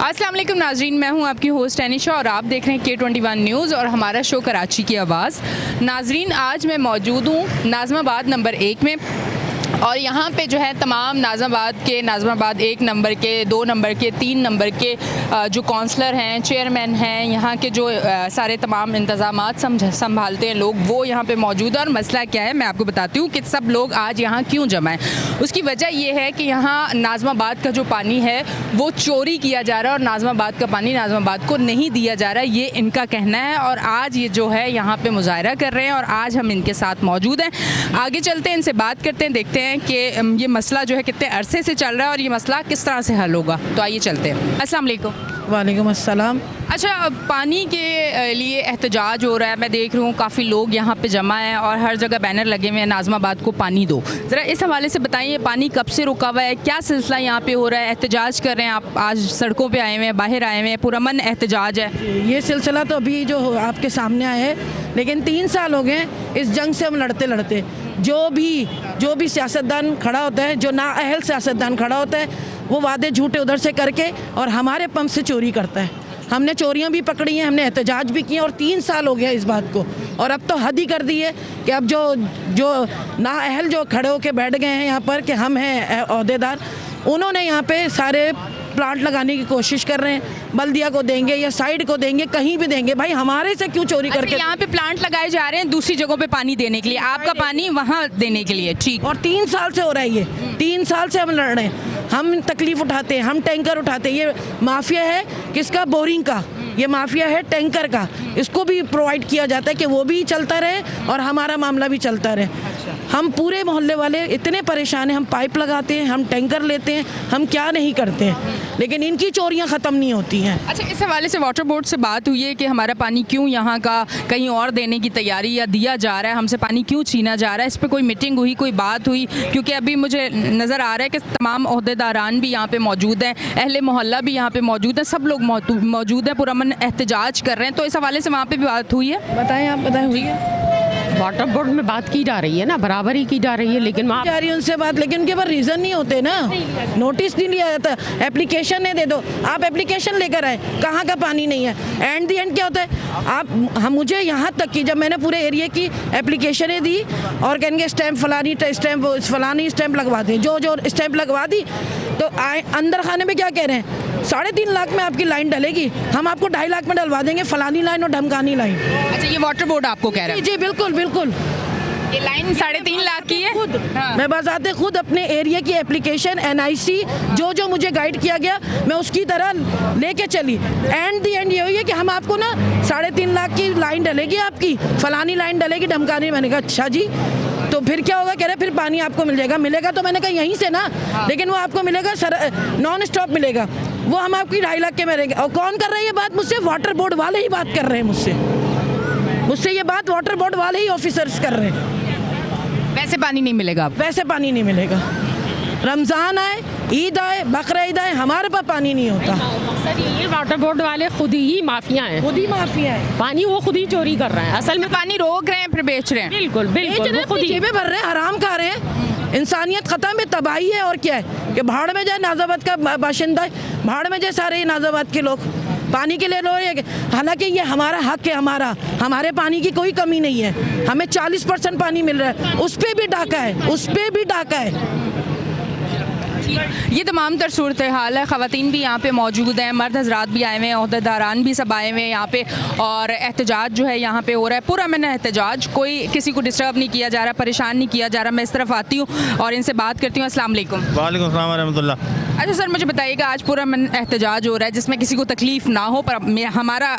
अस्सलाम वालेकुम नाज़रीन, मैं हूं आपकी होस्ट अनिशा और आप देख रहे हैं K21 न्यूज़ और हमारा शो कराची की आवाज़। नाज़रीन, आज मैं मौजूद हूं नाज़माबाद नंबर 1 में और यहाँ पे जो है तमाम नाज़माबाद 1 नंबर के, 2 नंबर के, 3 नंबर के जो काउंसलर हैं, चेयरमैन हैं, यहाँ के जो सारे तमाम इंतज़ामात संभालते हैं लोग, वो यहाँ पे मौजूद है। और मसला क्या है मैं आपको बताती हूँ कि सब लोग आज यहाँ क्यों जमा हैं। उसकी वजह ये है कि यहाँ नाज़माबाद का जो पानी है वो चोरी किया जा रहा है और नाज़माबाद का पानी नाज़माबाद को नहीं दिया जा रहा है, ये इनका कहना है। और आज ये जो है यहाँ पे मुज़ाहरा कर रहे हैं और आज हम इनके साथ मौजूद हैं। आगे चलते हैं, इनसे बात करते हैं, देखते हैं कि ये मसला जो है कितने अरसे से चल रहा है और ये मसला किस तरह से हल होगा। तो आइए चलते हैं। अस्सलाम वालेकुम। वालेकुम अस्सलाम। अच्छा, पानी के लिए एहतजाज हो रहा है, मैं देख रही हूँ काफ़ी लोग यहाँ पे जमा हैं और हर जगह बैनर लगे हुए हैं नाज़माबाद को पानी दो। ज़रा इस हवाले से बताइए, पानी कब से रुका हुआ है, क्या सिलसिला यहाँ पे हो रहा है, एहतजाज कर रहे हैं आप, आज सड़कों पे आए हुए हैं, बाहर आए हुए हैं, पुरअमन एहतजाज है? ये सिलसिला तो अभी जो आपके सामने आया है, लेकिन 3 साल हो गए इस जंग से हम लड़ते जो भी सियासतदान खड़ा होता है, जो नाअहल सियासतदान खड़ा होता है, वो वादे झूठे उधर से करके और हमारे पंप से चोरी करता है। हमने चोरियां भी पकड़ी हैं, हमने एहतजाज भी किए और 3 साल हो गया इस बात को। और अब तो हद ही कर दी है कि अब जो नाअहल जो खड़े होकर बैठ गए हैं यहाँ पर कि हम हैं ओहदेदार, उन्होंने यहाँ पे सारे प्लांट लगाने की कोशिश कर रहे हैं। बल्दिया को देंगे या साइड को देंगे, कहीं भी देंगे, भाई हमारे से क्यों चोरी करके। यहाँ पे प्लांट लगाए जा रहे हैं दूसरी जगहों पे पानी देने के लिए, आपका पानी वहाँ देने के लिए, ठीक। और 3 साल से हो रहा है ये, 3 साल से हम लड़ रहे हैं, हम तकलीफ उठाते हैं, हम टैंकर उठाते हैं। ये माफिया है किसका? बोरिंग का। ये माफिया है टैंकर का। इसको भी प्रोवाइड किया जाता है कि वो भी चलता रहे और हमारा मामला भी चलता रहे। हम पूरे मोहल्ले वाले इतने परेशान हैं, हम पाइप लगाते हैं, हम टैंकर लेते हैं, हम क्या नहीं करते हैं, लेकिन इनकी चोरियां ख़त्म नहीं होती हैं। अच्छा, इस हवाले से वाटर बोर्ड से बात हुई है कि हमारा पानी क्यों यहाँ का कहीं और देने की तैयारी या दिया जा रहा है, हमसे पानी क्यों छीना जा रहा है, इस पर कोई मीटिंग हुई, कोई बात हुई? क्योंकि अभी मुझे नज़र आ रहा है कि तमाम ओहदेदारान भी यहाँ पे मौजूद हैं, अहले मोहल्ला भी यहाँ पे मौजूद है, सब लोग मौजूद हैं, पुरअमन एहतजाज कर रहे हैं। तो इस हवाले से वहाँ पर भी बात हुई है? बताएँ, आप बताएँ। हुई है, वाटर बोर्ड में बात की जा रही है ना, बराबरी की जा रही है, लेकिन वहाँ जा रही है उनसे बात, लेकिन उनके पास रीज़न नहीं होते ना, नोटिस नहीं लिया जाता। एप्लीकेशन है, दे दो, आप एप्लीकेशन लेकर आए, कहाँ का पानी नहीं है। एंड दी एंड क्या होता है, हम मुझे यहाँ तक कि जब मैंने पूरे एरिया की एप्लीकेशनें दी और कहेंगे स्टैंप फलानी स्टैंप लगवा दें, जो स्टैंप लगवा दी तो अंदर खाने में क्या कह रहे हैं, 3.5 लाख में आपकी लाइन डलेगी, हम आपको 2.5 लाख में डलवा देंगे फलानी लाइन और ढमकानी लाइन। अच्छा, ये वाटर बोर्ड आपको कह रहा है? जी बिल्कुल बिल्कुल। ये लाइन 3.5 लाख की है खुद। हाँ। मैं बताते खुद अपने एरिया की एप्लीकेशन NIC जो मुझे गाइड किया गया मैं उसकी तरह लेके चली। एंड दी एंड ये हुई है कि हम आपको ना 3.5 लाख की लाइन डलेगी, आपकी फलानी लाइन डलेगी, ढमकानी। मैंने कहा अच्छा जी, तो फिर क्या होगा? कह रहे फिर पानी आपको मिलेगा तो मैंने कहा यहीं से ना, लेकिन वो आपको मिलेगा नॉन स्टॉप मिलेगा, वो हम आपकी 2.5 लाख के मिलेंगे। और कौन कर रहे हैं ये बात मुझसे? वाटर बोर्ड वाले ही बात कर रहे हैं मुझसे ये बात वाटर बोर्ड वाले ही ऑफिसर्स कर रहे हैं। वैसे पानी नहीं मिलेगा आपको? वैसे पानी नहीं मिलेगा। रमज़ान आए, ईद आए, बकरा ईद आए, हमारे पास पानी नहीं होता। सर ये वाटर बोर्ड वाले खुद ही माफिया हैं, खुद ही माफिया है, पानी वो खुद ही चोरी कर रहे हैं। असल में पानी रोक रहे हैं फिर बेच रहे हैं। बिल्कुल बिल्कुल, वो खुद ही जेबें भर रहे हैं, हराम खा रहे हैं। इंसानियत खत्म है, तबाही है। और क्या है कि भाड़ में जाए नाज़ाबाद का बाशिंदा, भाड़ में जाए सारे नाज़ाबाद के लोग, पानी के लिए लो रहे हैं। हालांकि ये हमारा हक है, हमारे पानी की कोई कमी नहीं है, हमें 40% पानी मिल रहा है, उस पर भी डाका है। ये तमाम तर सूरत हाल है। ख़वातीन भी यहाँ पे मौजूद हैं, मर्द हजरात भी आए हुए हैं, ओहदेदारान भी सब आए हुए हैं यहाँ पे और एहतजाज जो है यहाँ पे हो रहा है, पुरअमन एहतजाज, कोई किसी को डिस्टर्ब नहीं किया जा रहा, परेशान नहीं किया जा रहा। मैं इस तरफ आती हूँ और इनसे बात करती हूँ। अस्सलाम वालेकुम। वालेकुम सलाम व रहमतुल्लाह। अच्छा सर, मुझे बताइएगा, आज पुरअमन एहतजाज हो रहा है जिसमें किसी को तकलीफ़ ना हो, पर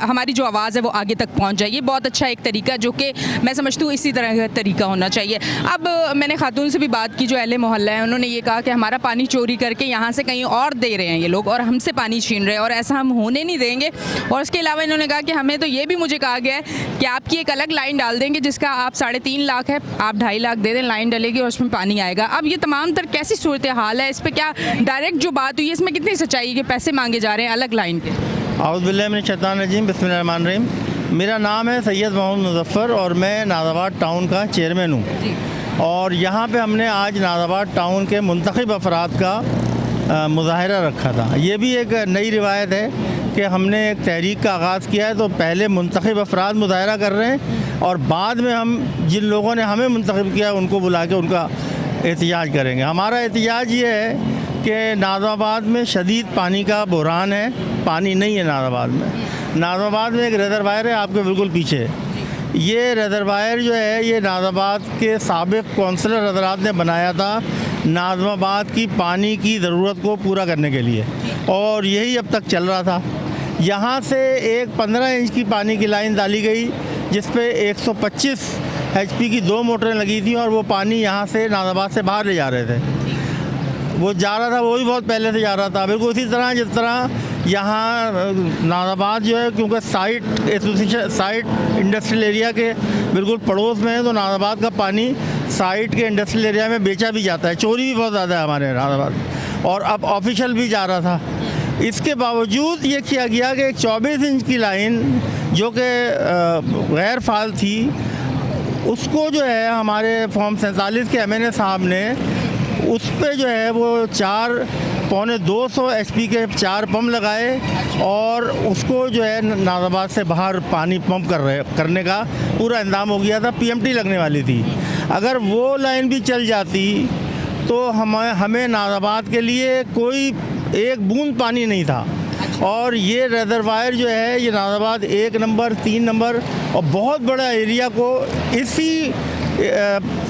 हमारी जो आवाज़ है वो आगे तक पहुँच जाए, ये बहुत अच्छा एक तरीका, जो कि मैं समझती हूँ इसी तरह का तरीका होना चाहिए। अब मैंने खातून से भी बात की जो अहले मोहल्ला है, उन्होंने ये कहा कि हमारा पानी चोरी करके यहाँ से कहीं और दे रहे हैं ये लोग और हमसे पानी छीन रहे हैं और ऐसा हम होने नहीं देंगे। और इसके अलावा इन्होंने कहा कि हमें तो ये भी मुझे कहा गया है कि आपकी एक अलग लाइन डाल देंगे जिसका आप 3.5 लाख है, आप 2.5 लाख दे दें, लाइन डलेगी और उसमें पानी आएगा। अब ये तमाम तर कैसी सूरत हाल है, इस पर क्या डायरेक्ट जो बात हुई है इसमें कितनी सच्चाई है कि पैसे मांगे जा रहे हैं अलग लाइन के? औज़ु बिल्लाहि मिनश शैतानिर रजीम, बिस्मिल्लाहिर रहमानिर रहीम। मेरा नाम है सैयद मोहम्मद मुज़फ़्फ़र और मैं नाज़ाबाद टाउन का चेयरमैन हूँ। और यहाँ पे हमने आज नाज़ाबाद टाउन के मुंतखब अफराद का मुजाहरा रखा था। ये भी एक नई रिवायत है कि हमने एक तहरीक का आगाज़ किया है, तो पहले मुंतखब अफराद मुजाहरा कर रहे हैं और बाद में हम जिन लोगों ने हमें मुंतखब किया उनको बुला के उनका एहतजाज करेंगे। हमारा एहतजाज ये है कि नाज़िमाबाद में शदीद पानी का बहरान है, पानी नहीं है नाज़िमाबाद में। नाज़िमाबाद में एक रिजर्वायर है आपके बिल्कुल पीछे। ये रिजर्वायर जो है ये नाज़िमाबाद के साबिक़ कौंसलर हज़रात ने बनाया था नाज़िमाबाद की पानी की ज़रूरत को पूरा करने के लिए, और यही अब तक चल रहा था। यहाँ से एक 15 इंच की पानी की लाइन डाली गई जिस पे 125 HP की 2 मोटरें लगी थी और वो पानी यहाँ से नाज़िमाबाद से बाहर ले जा रहे थे। वो जा रहा था, वो भी बहुत पहले से जा रहा था, बिल्कुल उसी तरह जिस तरह यहाँ नाज़िमाबाद जो है क्योंकि साइट इंडस्ट्रियल एरिया के बिल्कुल पड़ोस में है, तो नाज़िमाबाद का पानी साइट के इंडस्ट्रियल एरिया में बेचा भी जाता है। चोरी भी बहुत ज़्यादा है हमारे नाज़िमाबाद, और अब ऑफिशियल भी जा रहा था। इसके बावजूद ये किया गया कि एक 24 इंच की लाइन जो कि गैर फाल थी, उसको जो है हमारे फॉर्म 47 के MNA साहब ने उस पे जो है वो 4.25 HP के 4 पंप लगाए और उसको जो है नाज़िमाबाद से बाहर पानी पंप करने का पूरा इंतज़ाम हो गया था। PMT लगने वाली थी। अगर वो लाइन भी चल जाती तो हमें नाज़िमाबाद के लिए कोई एक बूंद पानी नहीं था। और ये रिजर्वायर जो है ये नाज़िमाबाद 1 नंबर 3 नंबर और बहुत बड़ा एरिया को इसी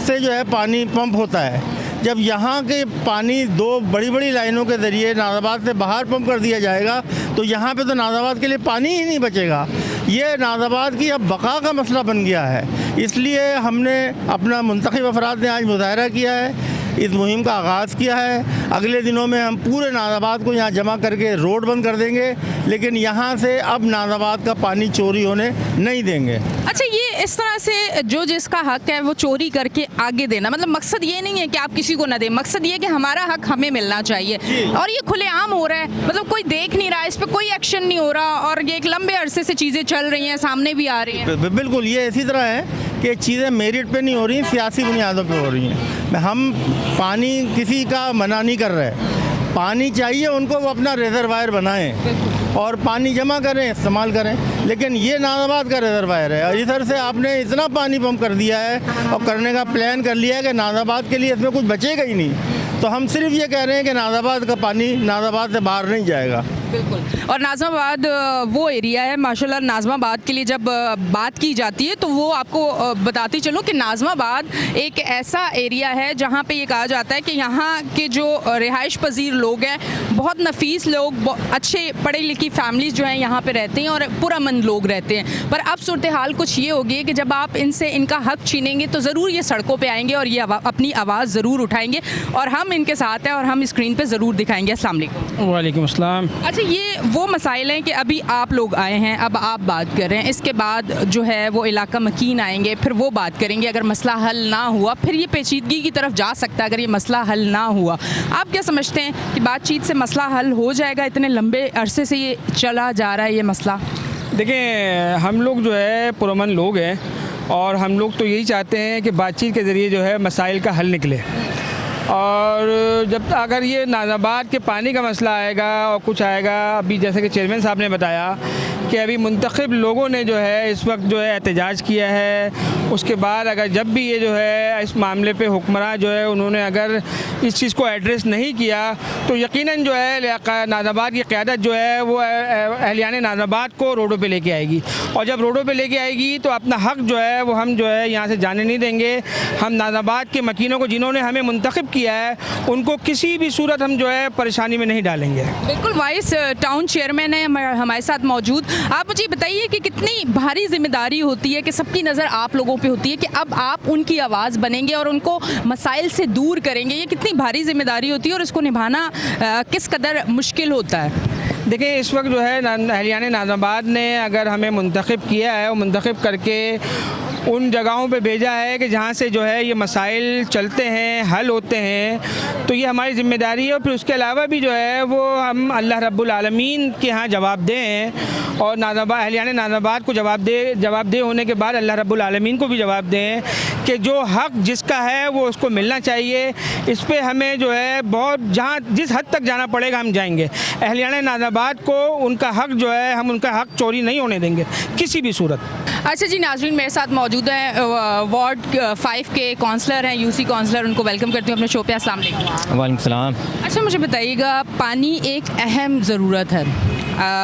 से जो है पानी पंप होता है। जब यहाँ के पानी 2 बड़ी बड़ी लाइनों के ज़रिए नाज़िमाबाद से बाहर पंप कर दिया जाएगा तो यहाँ पे तो नाज़िमाबाद के लिए पानी ही नहीं बचेगा। ये नाज़िमाबाद की अब बका का मसला बन गया है। इसलिए हमने अपना मुंतखब अफराद ने आज मुजाहरा किया है, इस मुहिम का आगाज़ किया है। अगले दिनों में हम पूरे नाज़िमाबाद को यहाँ जमा करके रोड बंद कर देंगे, लेकिन यहाँ से अब नाज़िमाबाद का पानी चोरी होने नहीं देंगे। अच्छा, ये इस तरह से जो जिसका हक है वो चोरी करके आगे देना, मतलब मकसद ये नहीं है कि आप किसी को ना दें, मकसद ये है कि हमारा हक हमें मिलना चाहिए। और ये खुलेआम हो रहा है, मतलब कोई देख नहीं रहा, इस पर कोई एक्शन नहीं हो रहा, और ये एक लंबे अरसे से चीज़ें चल रही हैं, सामने भी आ रही हैं। बिल्कुल, ये इसी तरह है कि चीज़ें मेरिट पे नहीं हो रही, सियासी बुनियादों पे हो रही हैं। हम पानी किसी का मना नहीं कर रहे, पानी चाहिए उनको, वो अपना रिजर्वायर बनाएं और पानी जमा करें, इस्तेमाल करें। लेकिन ये नाज़िमाबाद का रिजर्वायर है और इधर से आपने इतना पानी पंप कर दिया है और करने का प्लान कर लिया है कि नाज़िमाबाद के लिए इसमें कुछ बचेगा ही नहीं। तो हम सिर्फ ये कह रहे हैं कि नाज़िमाबाद का पानी नाज़िमाबाद से बाहर नहीं जाएगा। बिल्कुल। और नाज़िमाबाद वो एरिया है माशाल्लाह, नाज़िमाबाद के लिए जब बात की जाती है तो वो आपको बताती चलूँ कि नाज़िमाबाद एक ऐसा एरिया है जहाँ पे ये कहा जाता है कि यहाँ के जो रिहाइश पजीर लोग हैं, बहुत नफीस लोग, अच्छे पढ़े लिखी फैमिलीज जो हैं यहाँ पे रहते हैं और पुरअमन लोग रहते हैं। पर अब सूरत हाल कुछ ये होगी कि जब आप इनसे इनका हक छीनेंगे तो ज़रूर ये सड़कों पर आएंगे और ये अपनी आवाज़ ज़रूर उठाएंगे, और हम इनके साथ हैं और हम स्क्रीन पर ज़रूर दिखाएंगे। अस्सलाम वालेकुम। वालेकुम अस्सलाम। अच्छा, ये वो मसाइल हैं कि अभी आप लोग आए हैं, अब आप बात कर रहे हैं, इसके बाद जो है वो इलाका मकीन आएंगे, फिर वो बात करेंगे। अगर मसला हल ना हुआ फिर ये पेचीदगी की तरफ जा सकता है। अगर ये मसला हल ना हुआ, आप क्या समझते हैं कि बातचीत से मसला हल हो जाएगा? इतने लंबे अरसे से ये चला जा रहा है ये मसला। देखें, हम लोग जो है पुरअमन लोग हैं और हम लोग तो यही चाहते हैं कि बातचीत के ज़रिए जो है मसाइल का हल निकले। और जब अगर ये नाज़िमाबाद के पानी का मसला आएगा और कुछ आएगा, अभी जैसे कि चेयरमैन साहब ने बताया कि अभी मुंतखब लोगों ने जो है इस वक्त जो है एहतजाज किया है। उसके बाद अगर जब भी ये जो है इस मामले पे हुक्मरान जो है उन्होंने अगर इस चीज़ को एड्रेस नहीं किया तो यकीनन जो है नाज़िमाबाद की क़यादत जो है वो अहलियान नाज़िमाबाद को रोडों पे लेके आएगी, और जब रोडों पे लेके आएगी तो अपना हक जो है वो हम जो है यहाँ से जाने नहीं देंगे। हम नाज़िमाबाद के मकीनों को जिन्होंने हमें मुंतखब किया है उनको किसी भी सूरत हम जो है परेशानी में नहीं डालेंगे। बिल्कुल, वाइस टाउन चेयरमैन है हमारे साथ मौजूद। आप मुझे बताइए कि कितनी भारी जिम्मेदारी होती है कि सबकी नज़र आप लोगों पे होती है कि अब आप उनकी आवाज़ बनेंगे और उनको मसाइल से दूर करेंगे। ये कितनी भारी जिम्मेदारी होती है और इसको निभाना किस कदर मुश्किल होता है? देखिए, इस वक्त जो है अहलियान नाज़िमाबाद ने अगर हमें मुंतखब किया है और मुंतखब करके उन जगहों पे भेजा है कि जहाँ से जो है ये मसाइल चलते हैं, हल होते हैं, तो ये हमारी ज़िम्मेदारी है। और फिर उसके अलावा भी जो है वो हम अल्लाह रब्बुल आलमीन के यहाँ जवाब दें और नाज़ाबाद अहलियान नाज़ाबाद को जवाबदेह होने के बाद अल्लाह रब्बुल आलमीन को भी जवाब दें कि जो हक़ जिसका है वो उसको मिलना चाहिए। इस पे हमें जो है बहुत जहाँ जिस हद तक जाना पड़ेगा हम जाएंगे। अहलियान नाज़ाबाद को उनका हक़ जो है हम उनका हक़ चोरी नहीं होने देंगे किसी भी सूरत। अच्छा जी, नाज़रीन मेरे साथ मौजूद हैं वार्ड 5 के काउंसलर हैं, यूसी काउंसलर, उनको वेलकम करती हूँ अपने शो पे। अस्सलाम वालेकुम। वालेकुम सलाम। अच्छा, मुझे बताइएगा, पानी एक अहम ज़रूरत है,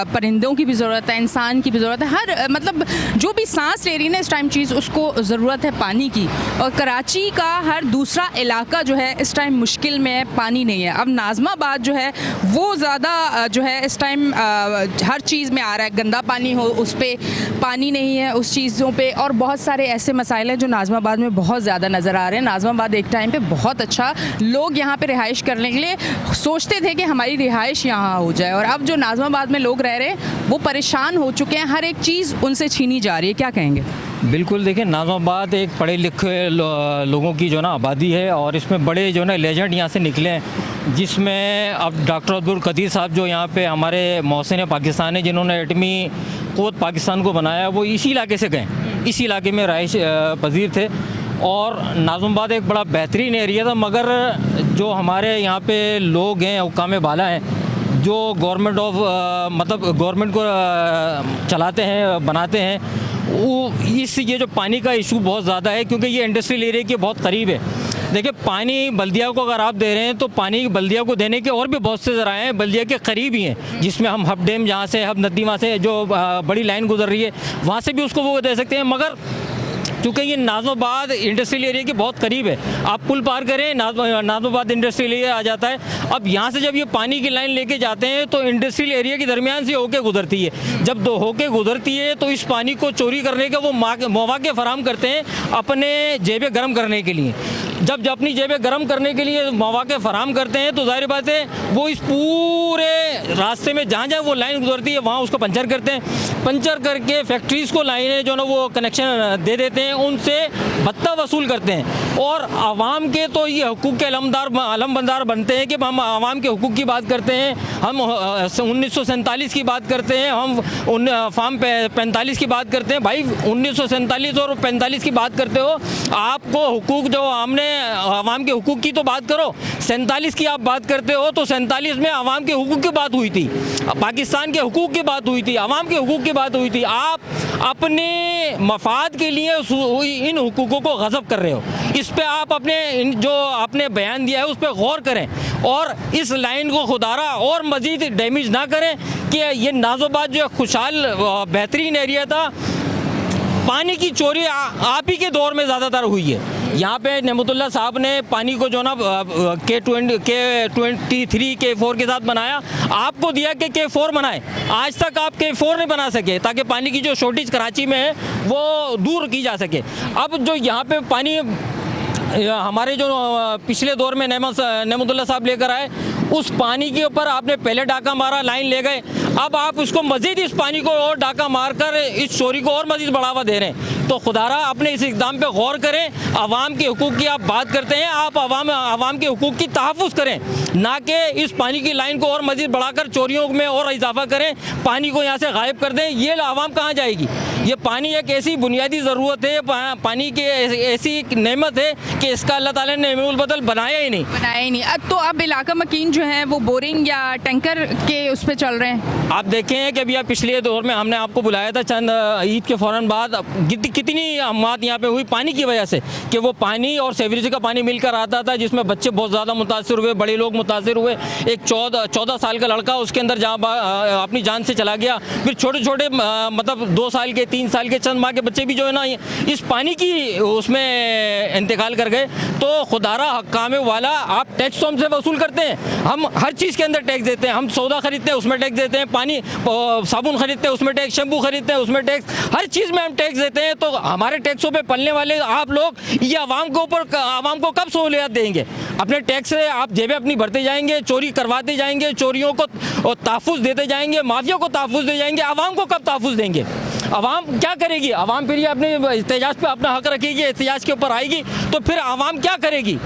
परिंदों की भी ज़रूरत है, इंसान की भी ज़रूरत है, हर मतलब जो भी सांस ले रही है ना इस टाइम चीज़, उसको ज़रूरत है पानी की। और कराची का हर दूसरा इलाका जो है इस टाइम मुश्किल में है, पानी नहीं है। अब नाज़माबाद जो है वो ज़्यादा जो है इस टाइम हर चीज़ में आ रहा है, गंदा पानी हो उस पर पानी नहीं है उस चीज़ों पे, और बहुत सारे ऐसे मसाइल हैं जो नाज़माबाद में बहुत ज़्यादा नज़र आ रहे हैं। नाज़माबाद एक टाइम पे बहुत अच्छा, लोग यहाँ पे रिहाइश करने के लिए सोचते थे कि हमारी रिहाइश यहाँ हो जाए, और अब जो नाज़माबाद में लोग रह रहे हैं वो परेशान हो चुके हैं, हर एक चीज़ उनसे छीनी जा रही है। क्या कहेंगे? बिल्कुल, देखिए नाज़माबाद एक पढ़े लिखे लोगों की जो ना आबादी है, और इसमें बड़े जो ना लेजेंड यहाँ से निकले हैं, जिसमें अब डॉक्टर अब्दुल कदीर साहब जो यहाँ पे हमारे मोहसिन पाकिस्तान है, जिन्होंने एटमी क़ुव्वत पाकिस्तान को बनाया, वो इसी इलाके से गए, इसी इलाके में रहाइश पजीर थे। और नाज़माबाद एक बड़ा बेहतरीन एरिया था, मगर जो हमारे यहाँ पे लोग हैं, हुक्काम बाला हैं, जो गवर्नमेंट ऑफ मतलब गवर्नमेंट को चलाते हैं, बनाते हैं, वो ये जो पानी का इशू बहुत ज़्यादा है, क्योंकि ये इंडस्ट्रियल एरिया के बहुत करीब है। देखिए, पानी बल्दिया को अगर आप दे रहे हैं तो पानी बल्दिया को देने के और भी बहुत से ज़राए हैं, बल्दिया के करीब ही हैं, जिसमें हम हब डैम, जहाँ से हब नदी, वहाँ से जो बड़ी लाइन गुजर रही है, वहाँ से भी उसको वो दे सकते हैं। मगर क्योंकि ये नाज़माबाद इंडस्ट्रियल एरिया के बहुत करीब है, आप पुल पार करें नाज़माबाद इंडस्ट्रियल एरिया आ जाता है। अब यहाँ से जब ये पानी की लाइन लेके जाते हैं तो इंडस्ट्रियल एरिया के दरमियान से होके गुजरती है। जब दो होके गुजरती है तो इस पानी को चोरी करने का वो मौके फराहम करते हैं अपने जेबें गर्म करने के लिए। जब अपनी जेबें गर्म करने के लिए मौके फराहम करते हैं तो जाहिर बात है वो इस पूरे रास्ते में जहाँ जहाँ वो लाइन गुजरती है वहाँ उसको पंचर करते हैं। पंचर करके फैक्ट्रीज़ को लाइनें जो ना वो कनेक्शन दे देते हैं, उनसे भत्ता वसूल करते हैं। और आवाम के तो ये हुकूक के अलमबरदार बनते हैं कि हम आवाम के हुकूक की बात करते हैं, हम 1947 की बात करते हैं, हम फार्म 45 की बात करते हैं। भाई 1947 और 45 की बात करते हो, आपको हुकूक जो हमने आवाम के हुकूक की तो बात करो। 47 की आप बात करते हो तो 47 में आवाम के हुकूक की बात हुई थी, पाकिस्तान के हुकूक की बात हुई थी, आवाम के हुकूक की बात हुई थी। आप अपने मफाद के लिए इन हुकूकों को गज़ब कर रहे हो। इस पे आप अपने जो आपने बयान दिया है उस पर गौर करें, और इस लाइन को खुदारा और मज़ीद डैमेज ना करें कि ये नाज़माबाद जो खुशहाल बेहतरीन एरिया था, पानी की चोरी आप ही के दौर में ज़्यादातर हुई है। यहाँ पे नेमतुल्लाह साहब ने पानी को जो ना K23 K4 के साथ बनाया, आपको दिया कि K4 बनाए, आज तक आप K4 नहीं बना सके ताकि पानी की जो शॉर्टेज कराची में है वो दूर की जा सके। अब जो यहाँ पे पानी हमारे जो पिछले दौर में नेमतुल्लाह साहब लेकर आए, उस पानी के ऊपर आपने पहले डाका मारा, लाइन ले गए, अब आप उसको मज़ीद इस पानी को और डाका मारकर इस चोरी को और मज़ीद बढ़ावा दे रहे हैं। तो खुदारा अपने इस इक़दाम पे गौर करें। आवाम के हुकूक़ की आप बात करते हैं, आप आवाम के हुकूक़ की तहफ़्फ़ुज़ करें, ना कि इस पानी की लाइन को और मज़ीद बढ़ाकर चोरियों में और इजाफा करें, पानी को यहाँ से गायब कर दें। ये आवाम कहाँ जाएगी? ये पानी एक ऐसी बुनियादी ज़रूरत है, पानी की ऐसी नेमत है कि इसका अल्लाह ताला ने नेमुल बदल बनाया ही नहीं। अब तो अब इलाका मकीन जो है वो बोरिंग या टैंकर के उस पर चल रहे हैं। आप देखें कि अभी पिछले दौर में हमने आपको बुलाया था चंद ईद के फ़ौरन बाद, कितनी अमात यहाँ पे हुई पानी की वजह से, कि वो पानी और सेवरेज का पानी मिलकर आता था, जिसमें बच्चे बहुत ज़्यादा मुतासर हुए, बड़े लोग मुतासर हुए। एक 14 साल का लड़का उसके अंदर जहाँ अपनी जान से चला गया। फिर छोटे छोटे मतलब 2 साल के 3 साल के चंद माह के बच्चे भी जो है ना इस पानी की उसमें इंतकाल कर गए। तो खुदारा हक्काम वाला, आप टैक्स तो हमसे वसूल करते हैं, हम हर चीज़ के अंदर टैक्स देते हैं, हम सौदा खरीदते हैं उसमें टैक्स देते हैं, पानी साबुन खरीदते हैं उसमें टैक्स, शैम्पू खरीदते हैं उसमें टैक्स, हर चीज़ में हम टैक्स देते हैं। तो हमारे टैक्सों पे पलने वाले आप लोग ये आवाम के ऊपर, आवाम को कब सहूलियत देंगे? अपने टैक्स से आप जेबें अपनी भरते जाएंगे, चोरी करवाते जाएंगे, चोरियों को तहफ़्फ़ुज़ देते जाएंगे, माफिया को तहफ़्फ़ुज़ दे जाएंगे, आवाम को कब तहफ़्फ़ुज़ देंगे? आवाम क्या करेगी? आवाम फिर ये अपने एहतिजाज पे अपना हक रखेगी, एहतिजाज के ऊपर आएगी, तो फिर आवाम क्या करेगी?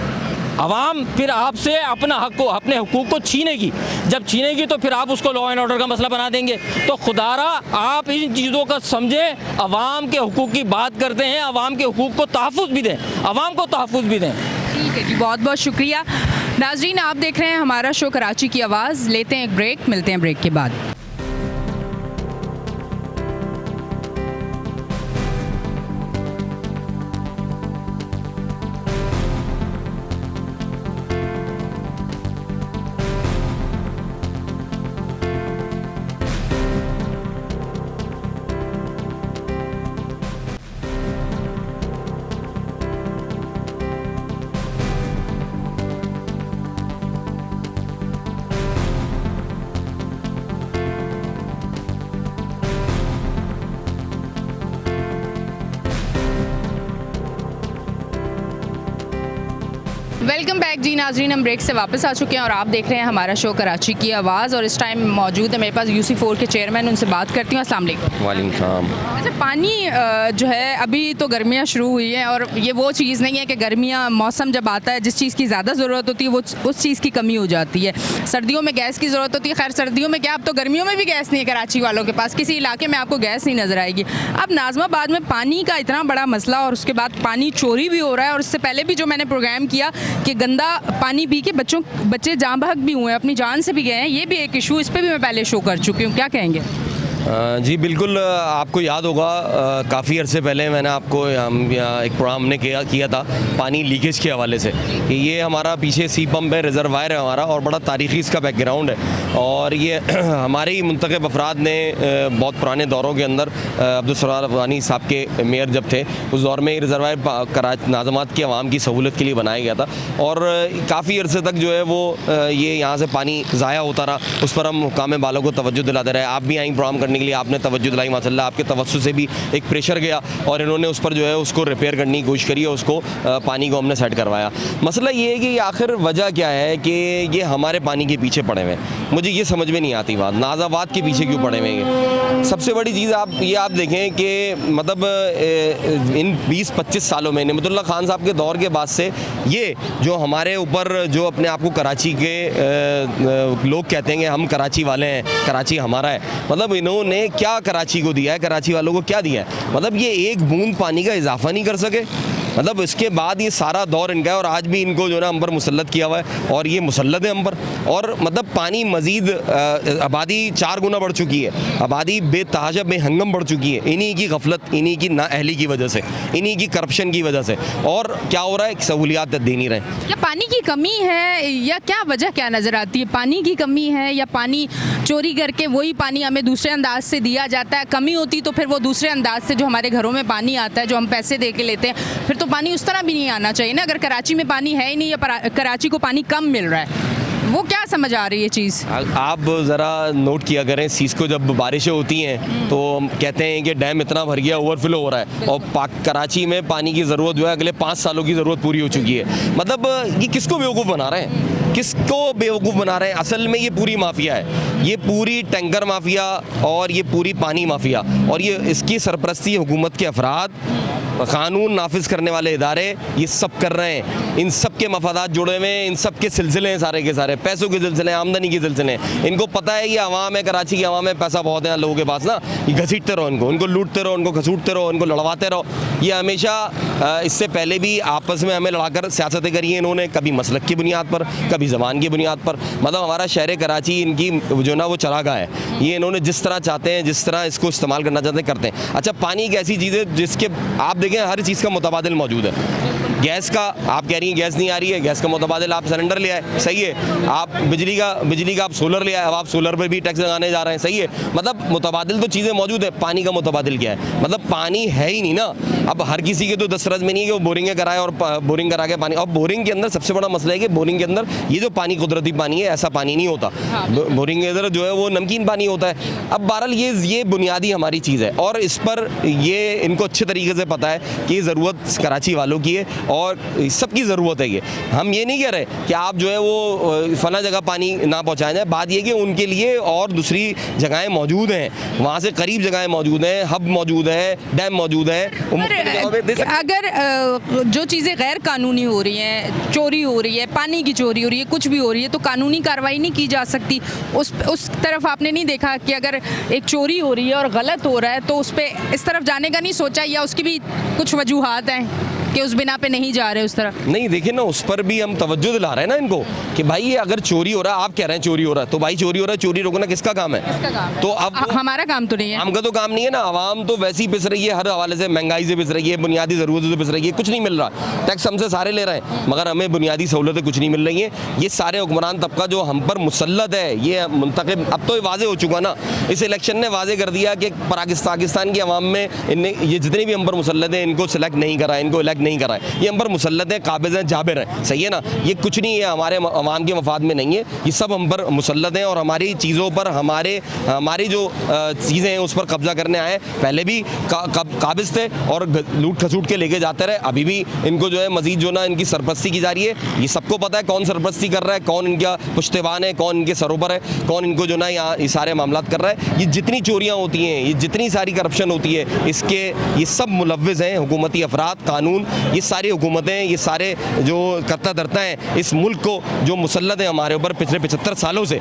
आवाम फिर आपसे अपना हक को, अपने हुकूक को छीनेगी। जब छीनेगी तो फिर आप उसको लॉ एंड ऑर्डर का मसला बना देंगे। तो खुदारा आप इन चीज़ों का समझें, आवाम के हुकूक की बात करते हैं, आवाम के हुकूक को तहफ़्फ़ुज़ भी दें, आवाम को तहफ़्फ़ुज़ भी दें। ठीक है जी, बहुत बहुत शुक्रिया। नाज़रीन, आप देख रहे हैं हमारा शो कराची की आवाज़। लेते हैं एक ब्रेक, मिलते हैं ब्रेक के बाद। वेलकम बैक जी नाजरीन, हम ब्रेक से वापस आ चुके हैं और आप देख रहे हैं हमारा शो कराची की आवाज़। और इस टाइम मौजूद है मेरे पास UC4 के चेयरमैन, उनसे बात करती हूँ। अस्सलाम वालेकुम। वालेकुम सलाम। अच्छा, पानी जो है अभी तो गर्मियाँ शुरू हुई हैं और ये वो चीज़ नहीं है कि गर्मियाँ मौसम जब आता है जिस चीज़ की ज़्यादा ज़रूरत होती है वो उस चीज़ की कमी हो जाती है। सर्दियों में गैस की ज़रूरत होती है। खैर सर्दियों में क्या, अब तो गर्मियों में भी गैस नहीं है कराची वालों के पास, किसी इलाके में आपको गैस नहीं नज़र आएगी। अब नाज़माबाद में पानी का इतना बड़ा मसला और उसके बाद पानी चोरी भी हो रहा है। और इससे पहले भी जो मैंने प्रोग्राम किया कि गंदा पानी पी के बच्चे जान बहक भी हुए हैं, अपनी जान से भी गए हैं, ये भी एक इशू, इस पे भी मैं पहले शो कर चुकी हूँ। क्या कहेंगे? जी बिल्कुल, आपको याद होगा काफ़ी अरसे पहले मैंने आपको एक प्रोग्राम हमने किया था पानी लीकेज के हवाले से कि ये हमारा पीछे सी पंप है, रिजर्वायर है हमारा, और बड़ा तारीख़ी इसका बैकग्राउंड है। और ये हमारे ही मुंतखब अफराद ने बहुत पुराने दौरों के अंदर अब्दुल अफगानी साहब के मेयर जब थे उस दौर में ये रिजर्वायर नाज़मात की आवाम की सहूलत के लिए बनाया गया था। और काफ़ी अरसे तक जो है वो ये यहाँ से पानी ज़ाया होता रहा, उस पर हम हुकाम बालों को तवज्जो दिलाते रहे। आप भी आई प्रोग्राम करने के लिए, आपने तवज्जो दिलाई, माशाल्लाह आपके तवज्जो से भी एक प्रेशर गया और इन्होंने उस पर जो है उसको रिपेयर करने की कोशिश करी और उसको पानी को हमने सेट करवाया। मसला ये है कि आखिर वजह क्या है कि ये हमारे पानी के पीछे पड़े हुए हैं। मुझे ये समझ में नहीं आती बात, नाज़ाबाद के पीछे क्यों पड़े हुए हैं। सबसे बड़ी चीज़ आप देखें कि मतलब इन 20-25 सालों में नेमतुल्लाह खान साहब के दौर के बाद से ये जो हमारे ऊपर जो अपने आप को कराची के लोग कहते हैं कि हम कराची वाले हैं, कराची हमारा है, मतलब इन्होंने क्या कराची को दिया है, कराची वालों को क्या दिया है? मतलब ये एक बूंद पानी का इजाफा नहीं कर सके। मतलब इसके बाद ये सारा दौर इनका है और आज भी इनको जो ना हम पर मुसल्लत किया हुआ है और ये मुसल्लत है हम पर। और मतलब पानी मज़ीद आबादी 4 गुना बढ़ चुकी है, आबादी बेतहाशा बेहंगम बढ़ चुकी है, इन्हीं की गफलत, इन्हीं की नाअहली की वजह से, इन्हीं की करप्शन की वजह से। और क्या हो रहा है, सहूलियात दे नहीं रहे। क्या पानी की कमी है या क्या वजह क्या नज़र आती है? पानी की कमी है या पानी चोरी करके वही पानी हमें दूसरे अंदाज से दिया जाता है? कमी होती तो फिर वो दूसरे अंदाज से जो हमारे घरों में पानी आता है, जो हम पैसे दे के लेते हैं, फिर तो पानी उस तरह भी नहीं आना चाहिए ना। अगर कराची में पानी है ही नहीं या कराची को पानी कम मिल रहा है, वो क्या समझ आ रही है चीज़? आप ज़रा नोट किया करें, सीस को जब बारिशें होती हैं तो कहते हैं कि डैम इतना भर गया, ओवरफ्लो हो रहा है, और कराची में पानी की ज़रूरत जो है अगले 5 सालों की ज़रूरत पूरी हो चुकी है। मतलब ये किसको बेवकूफ़ बना रहे हैं, किसको बेवकूफ़ बना रहे हैं? असल में ये पूरी माफिया है, ये पूरी टैंकर माफिया और ये पूरी पानी माफिया, और ये इसकी सरपरस्ती हुकूमत के अफराद, कानून नाफिज करने वाले इदारे ये सब कर रहे हैं। इन सब के मफादात जुड़े हुए हैं, इन सब के सिलसिले हैं, सारे के सारे पैसों के सिलसिले, आमदनी के सिलसिले हैं। इनको पता है ये आवाम है, कराची की आवाम है, पैसा बहुत है लोगों के पास ना, ये घसीटते रहो उनको लूटते रहो, उनको घसूटते रहो, उनको लड़वाते रहो। ये हमेशा इससे पहले भी आपस में हमें लड़ाकर सियासतें करी हैं इन्होंने, कभी मसलक की बुनियाद पर, कभी ज़बान की बुनियाद पर। मतलब हमारा शहर कराची इनकी जो ना वो चरागाह है, ये इन्होंने जिस तरह चाहते हैं, जिस तरह इसको इस्तेमाल करना चाहते हैं करते हैं। अच्छा, पानी एक ऐसी चीज़ है जिसके आप देखें हर चीज़ का मुतबादिल मौजूद है। गैस का आप कह रही हैं गैस नहीं आ रही है, गैस का मुतबादिल आप सिलेंडर ले आए, सही है। आप बिजली का आप सोलर ले आए, अब आप सोलर पर भी टैक्स लगाने जा रहे हैं, सही है। मतलब मुतबादिल तो चीज़ें मौजूद है, पानी का मुतबादिल क्या है? मतलब पानी है ही नहीं ना। अब हर किसी के तो दस्तरस में नहीं है कि वो बोरिंगें कराए और बोरिंग करा के पानी, और बोरिंग के अंदर सबसे बड़ा मसला है कि बोरिंग के अंदर ये जो पानी कुदरती पानी है ऐसा पानी नहीं होता, बोरिंग के अंदर जो है वो नमकीन पानी होता है। अब बहरहाल ये बुनियादी हमारी चीज़ है और इस पर ये इनको अच्छे तरीके से पता है कि ज़रूरत कराची वालों की है और सबकी ज़रूरत है ये। हम ये नहीं कह रहे कि आप जो है वो फला जगह पानी ना पहुँचाया जाए, बात ये कि उनके लिए और दूसरी जगहें मौजूद हैं, वहाँ से करीब जगहें मौजूद हैं, हब मौजूद है, डैम मौजूद है। अगर जो चीज़ें गैर कानूनी हो रही हैं, चोरी हो रही है, पानी की चोरी हो रही है, कुछ भी हो रही है, तो कानूनी कार्रवाई नहीं की जा सकती? उस तरफ आपने नहीं देखा कि अगर एक चोरी हो रही है और गलत हो रहा है तो उस पर इस तरफ जाने का नहीं सोचा, या उसकी भी कुछ वजूहात हैं कि उस बिना पे नहीं जा रहे उस तरफ? नहीं, देखिए ना, उस पर भी हम तवज्जो दिला रहे हैं ना इनको कि भाई ये अगर चोरी हो रहा है, आप कह रहे हैं चोरी हो रहा है, तो भाई चोरी हो रहा है, चोरी रोकना किसका काम है? किसका काम है? तो अब हमारा काम तो नहीं है। हमका तो काम नहीं है ना। आवाम तो वैसे ही पिस रही है, हर हवाले से महंगाई से पिस रही है, बुनियादी ज़रूरतों से पिस रही है, कुछ नहीं मिल रहा। टैक्स हमसे सारे ले रहे हैं मगर हमें बुनियादी सहूलतें कुछ नहीं मिल रही हैं। ये सारे हुक्मरान तबका जो हम पर मुसल्लत है, ये मुंतखब, अब तो वाज़े हो चुका ना, इस इलेक्शन ने वाज़े कर दिया कि पाकिस्तान की आवाम में इनने ये जितने भी हम पर मुसल्लत हैं इनको सेलेक्ट नहीं करा, इनको इलेक्ट नहीं करा है। ये हम पर मुसल्लत हैं, काबिज़ हैं, जाबिर हैं, सही है ना। ये कुछ नहीं है हमारे अवाम के मफाद में नहीं है, ये सब हम पर मुसल्लत हैं और हमारी चीज़ों पर हमारी जो चीज़ें हैं उस पर कब्जा करने आए। पहले भी काबिज़ थे और लूट खसूट के लेके जाते रहे, अभी भी इनको जो है मजीद जो ना इनकी सरपरस्ती की जा रही है। ये सबको पता है कौन सरपरस्ती कर रहा है, कौन इनका पुश्तवान है, कौन इनके सरोवर है, कौन इनको जो ना यहाँ ये सारे मामलात कर रहा है। ये जितनी चोरियाँ होती हैं, ये जितनी सारी करप्शन होती है, इसके ये सब मुलव्विज़ हैं हुकूमती अफराद, कानून, ये सारी हुकूमतें, ये सारे जो करता धरता हैं इस मुल्क को, जो मुसल्लत हैं हमारे ऊपर पिछले 75 सालों से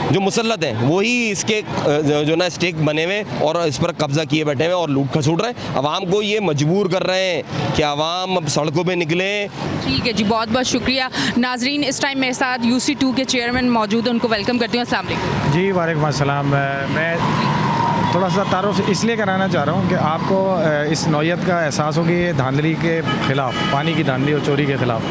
जो मुसल्लत हैं, वही इसके जो ना स्टेक बने हुए और इस पर कब्जा किए बैठे हुए और लूट खसूट रहे हैं। अवाम को ये मजबूर कर रहे हैं कि अवाम अब सड़कों पे निकले। ठीक है जी, बहुत बहुत शुक्रिया। नाजरीन, इस टाइम मेरे साथ UC2 के चेयरमैन मौजूद हैं, उनको वेलकम करती हूँ। अस्सलाम वालेकुम। जी वालेकुम अस्सलाम। मैं थोड़ा सा तारुफ इसलिए कराना चाह रहा हूँ कि आपको इस नौयत का एहसास हो कि ये धांधली के ख़िलाफ़, पानी की धांधली और चोरी के ख़िलाफ़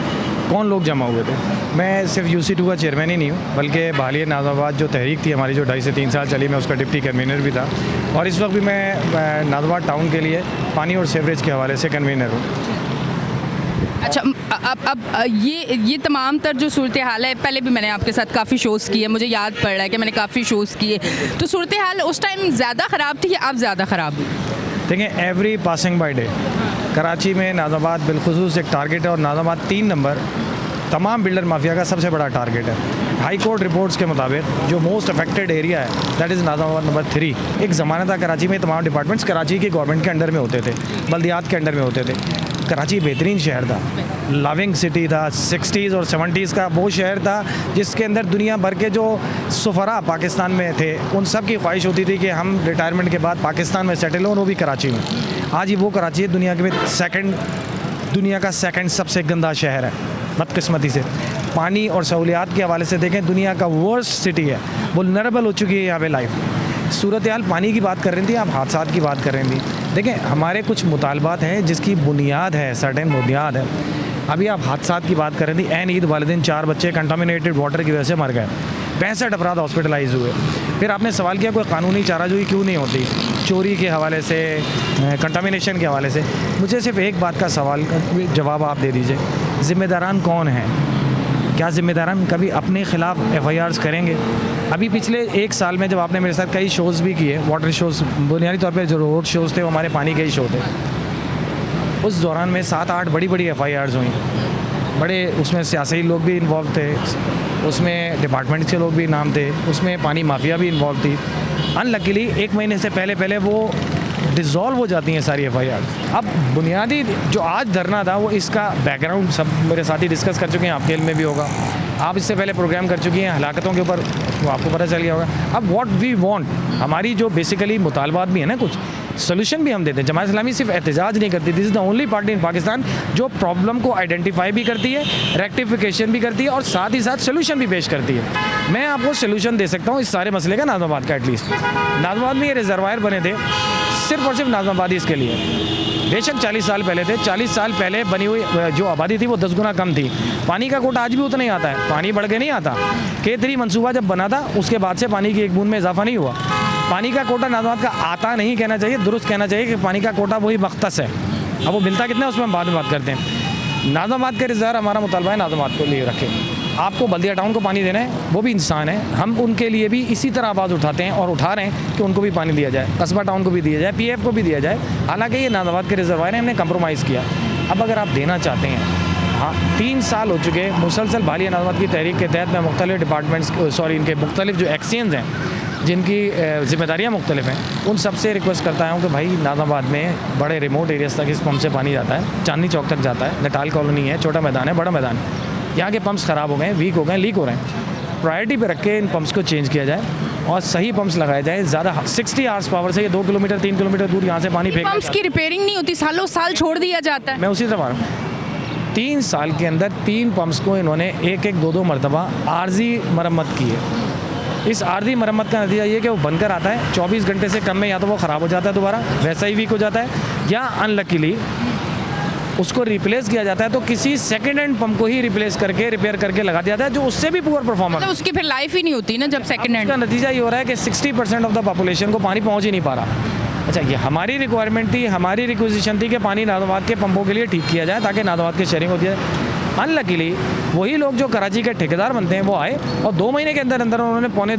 कौन लोग जमा हुए थे। मैं सिर्फ UC2 का चेयरमैन ही नहीं हूँ, बल्कि बहाली नाज़िमाबाद जो तहरीक थी हमारी, जो 2.5 से 3 साल चली, मैं उसका डिप्टी कन्वीनर भी था और इस वक्त भी मैं नाज़िमाबाद टाउन के लिए पानी और सीवरेज के हवाले से कन्वीनर हूँ। अच्छा, अब ये तमाम तर जो सूरत हाल है, पहले भी मैंने आपके साथ काफ़ी शोज़ किए, मुझे याद पड़ रहा है कि मैंने काफ़ी शोज़ किए, तो सूरत हाल उस टाइम ज़्यादा ख़राब थी या अब ज़्यादा ख़राब हुई? देखें, every passing by day Karachi में नाज़िमाबाद बिलखुसूस एक टारगेट है और नाज़िमाबाद 3 नंबर तमाम बिल्डर माफिया का सबसे बड़ा टारगेट है। हाई कोर्ट रिपोर्ट्स के मुताबिक जो मोस्ट अफेक्टेड एरिया है दैट इज़ नाज़िमाबाद नंबर 3। एक ज़माना था कराची में तमाम डिपार्टमेंट्स कराची की गवर्नमेंट के अंडर में होते थे, बल्दियात के अंडर में होते थे। कराची बेहतरीन शहर था, लविंग सिटी था, 60s और 70s का वो शहर था जिसके अंदर दुनिया भर के जो सफ़रा पाकिस्तान में थे उन सब की ख्वाहिश होती थी कि हम रिटायरमेंट के बाद पाकिस्तान में सेटल हों, वो भी कराची में। आज ये वो कराची है दुनिया का सेकंड सबसे गंदा शहर है बदकिस्मती से। पानी और सहूलियात के हवाले से देखें, दुनिया का वर्स्ट सिटी है, वुल्नरेबल हो चुकी है यहाँ पे लाइफ। सूरत हाल पानी की बात कर रही थी, आप हादसात की बात कर रही थी। देखें, हमारे कुछ मुतालबात हैं जिसकी बुनियाद है, सर्टेन बुनियाद है। अभी आप हादसात की बात कर रही थी, ऐन ईद वाले दिन 4 बच्चे कंटामिनेटेड वाटर की वजह से मर गए, 65 अफराद हॉस्पिटलाइज हुए। फिर आपने सवाल किया कोई कानूनी चाराजोई क्यों नहीं होती चोरी के हवाले से, कंटामिनेशन के हवाले से। मुझे सिर्फ एक बात का जवाब आप दे दीजिए, ज़िम्मेदारान कौन हैं? क्या ज़िम्मेदारान कभी अपने ख़िलाफ़ FIRs करेंगे? अभी पिछले 1 साल में जब आपने मेरे साथ कई शोज़ भी किए, वाटर शोज़, बुनियादी तौर पे जो रोड शोज़ थे वो हमारे पानी के ही शो थे, उस दौरान में 7-8 बड़ी FIRs हुई। बड़े उसमें सियासी लोग भी इन्वॉल्व थे, उसमें डिपार्टमेंट के लोग भी नाम थे, उसमें पानी माफिया भी इन्वॉल्व थी। अनलकीली 1 महीने से पहले वो डिज़ोल्व हो जाती हैं सारी FIRs। अब बुनियादी जो आज धरना था वो इसका बैकग्राउंड सब मेरे साथी डिस्कस कर चुके हैं, आपके इल्म में भी होगा, आप इससे पहले प्रोग्राम कर चुकी हैं हलाकतों के ऊपर, तो आपको पता चल गया होगा। अब व्हाट वी वांट, हमारी जो बेसिकली मुतालबात भी है ना, कुछ सोल्यूशन भी हम देते हैं। जमात इस्लामी सिर्फ एहतजाज नहीं करती, this is the only party इन पाकिस्तान जो प्रॉब्लम को आइडेंटिफाई भी करती है, रेक्टिफिकेशन भी करती है और साथ ही साथ सोल्यूशन भी पेश करती है। मैं आपको सोल्यूशन दे सकता हूँ इस सारे मसले का, नाज़िमाबाद का। एटलीस्ट नाज़िमाबाद में ये रिजर्वायर बने थे सिर्फ और सिर्फ नाज़िमाबादी इसके लिए। बेशक 40 साल पहले थे, 40 साल पहले बनी हुई जो आबादी थी वो 10 गुना कम थी। पानी का कोटा आज भी उतना ही आता है, पानी बढ़ के नहीं आता। K3 मंसूबा जब बना था उसके बाद से पानी की एक बूंद में इजाफा नहीं हुआ। पानी का कोटा नाज़िमाबाद का आता नहीं कहना चाहिए, दुरुस्त कहना चाहिए कि पानी का कोटा वही मख्तस है। अब वो मिलता कितना है उसमें हम बाद में बात करते हैं। नाज़िमाबाद के रिजर्व हमारा मुतालबा है नाज़िमाबाद को लिए रखें। आपको बल्दिया टाउन को पानी देना है, वो भी इंसान है, हम उनके लिए भी इसी तरह आवाज़ उठाते हैं और उठा रहे हैं कि उनको भी पानी दिया जाए, कस्बा टाउन को भी दिया जाए, PF को भी दिया जाए। हालांकि ये नाज़िमाबाद के रिजर्वायर हैं, हमने कंप्रोमाइज़ किया। अब अगर आप देना चाहते हैं, हाँ 3 साल हो चुके मुसलसल बालिया नाज़ाबाद की तहरीक के तहत मैं मुख्तलिफ डिपार्टमेंट्स इनके मुख्तलिफ जो एक्सचेंज हैं जिनकी ज़िम्मेदारियाँ मुख्तलिफ हैं, उन सबसे रिक्वेस्ट करता हूँ कि भाई नाज़ाबाद में बड़े रिमोट एरियाज़ तक इस पंप से पानी जाता है, चांदनी चौक तक जाता है, नटाल कॉलोनी है, छोटा मैदान है, बड़ा मैदान है, यहाँ के पंप्स ख़राब हो गए हैं, वीक हो गए हैं, लीक हो रहे हैं। प्रायोरिटी पे रख के इन पंप्स को चेंज किया जाए और सही पंप्स लगाए जाए। ज़्यादा 60 आवर्स पावर से ये 2 किलोमीटर 3 किलोमीटर दूर यहाँ से पानी फेंक, पंप्स की रिपेयरिंग नहीं होती, सालों साल छोड़ दिया जाता है। मैं उसी तरह 3 साल के अंदर 3 पंप्स को इन्होंने एक 2 मरतबा आर्जी मरम्मत की है। इस आर्जी मरम्मत का नतीजा ये कि वो बनकर आता है 24 घंटे से कम में या तो वो ख़राब हो जाता है, दोबारा वैसा ही वीक हो जाता है, या अनलकीली उसको रिप्लेस किया जाता है तो किसी सेकंड हैंड पंप को ही रिप्लेस करके रिपेयर करके लगा दिया जाता है जो उससे भी पुअर परफॉर्मर। मतलब उसकी फिर लाइफ ही नहीं होती ना जब सेकंड हैंड। का नतीजा ये हो रहा है कि 60% ऑफ द पॉपुलेशन को पानी पहुंच ही नहीं पा रहा। अच्छा, ये हमारी रिक्वायरमेंट थी, हमारी रिक्वेजिशन थी कि पानी नाज़ाबाद के पंपों के लिए ठीक किया जाए ताकि नाज़ाबाद की शेयरिंग होती है। अनलकीली वही लोग जो कराची के ठेकेदार बनते हैं वो आए और 2 महीने के अंदर अंदर उन्होंने पौने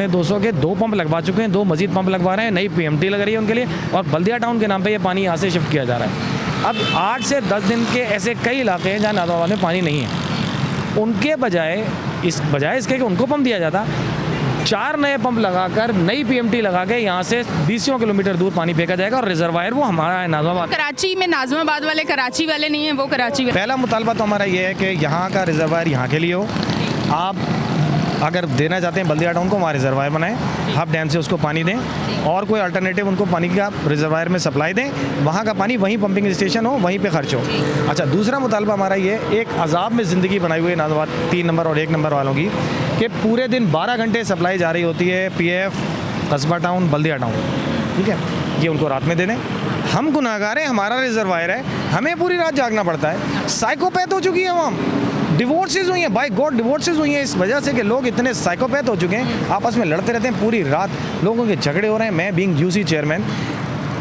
200 के 2 पंप लगवा चुके हैं, 2 मजीद पंप लगवा रहे हैं, नई PMT लग रही है उनके लिए, और बल्दिया टाउन के नाम पे ये पानी यहाँ से शिफ्ट किया जा रहा है। अब 8 से 10 दिन के ऐसे कई इलाके हैं जहाँ नाज़ाबाद में पानी नहीं है, उनके बजाय इसके कि उनको पंप दिया जाता, 4 नए पंप लगाकर नई PMT लगा के यहाँ से 20 किलोमीटर दूर पानी फेंका जाएगा और रिजर्वायर वो हमारा है नाज़ाबाद। कराची में नाज़माबाद वाले कराची वाले नहीं है, वो कराची वाले। पहला मुतालबा तो हमारा ये है कि यहाँ का रिजर्वायर यहाँ के लिए हो। आप अगर देना चाहते हैं बल्दिया टाउन को, वहाँ रिजर्वायर बनाएं, हब डैम से उसको पानी दें और कोई अल्टरनेटिव उनको पानी का रिजर्वायर में सप्लाई दें, वहाँ का पानी वहीं पंपिंग स्टेशन हो, वहीं पे खर्च हो। अच्छा, दूसरा मुतालबा हमारा ये, एक अजाब में ज़िंदगी बनाई हुई है नाज़ाबाद 3 नंबर और 1 नंबर वालों की कि पूरे दिन 12 घंटे सप्लाई जारी होती है PF, कस्बा टाउन, बल्दिया टाउन, ठीक है, ये उनको रात में दे दें। हम गुनाहगार हैं, हमारा रिजर्वायर है, हमें पूरी रात जागना पड़ता है। साइकोपैथ हो चुकी है वहाँ, डिवोर्सेज हुई हैं, बाय गॉड डिवोर्सेज हुई हैं इस वजह से कि लोग इतने साइकोपैथ हो चुके हैं, आपस में लड़ते रहते हैं पूरी रात, लोगों के झगड़े हो रहे हैं। मैं बीइंग यूसी चेयरमैन